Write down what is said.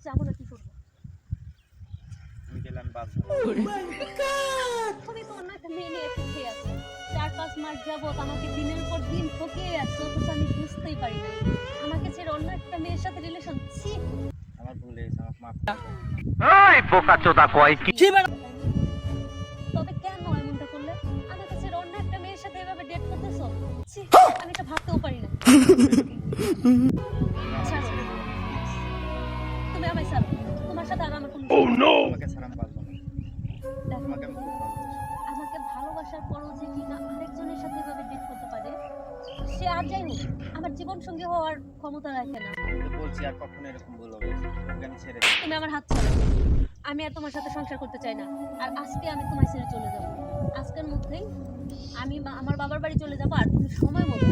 যাবো না, কি করবো? আমি গেলাম বাস। তুমি তো অন্য একটা মেয়ে নিয়ে এসে আছো, 4-5 মাস যাবত আমাকে দিনের পর দিন ঠকিয়ে আসছো, অথচ আমি বুঝতেই পারি না আমাকে ছেড়ে অন্য একটা মেয়ের সাথে রিলেশন। ছি, আমার ভুল হয়েছে, আমাকে মাফ করে দাও। এই বোকাচোদা কয় কি? তবে কেন এমনটা করলে? আমাকে ছেড়ে অন্য একটা মেয়ের সাথে এভাবে ডেট করতেছো? ছি, আমি এটা ভাবতেও পারি না। আমাকে ছেড়ে দিও না, please। তুমি আমায় ছাড়ো, তোমার সাথে আর আমার কোনো তোমাকে ছাড়া আমি পারবো না। দেখো, তোমাকে আমি খুব ভালোবাসি। আমাকে ভালোবাসার পরও যে কিনা আরেকজনের সাথে এভাবে ডেট করতে পারে, সে আর যাই হোক আমার জীবন সঙ্গী হওয়ার ক্ষমতা রাখে না। আমি তো বলছি আর কখনো এরকম ভুল হবে না। তোমাকে আমি ছেড়ে দিই। তুমি আমার হাত ছাড়ো, আমি আর তোমার সাথে সংসার করতে চাই না। আর আজকে আমি তোমায় ছেড়ে চলে যাব, আজকের মধ্যেই আমি আমার বাবার বাড়ি চলে যাব। আর তুমি সময় মতো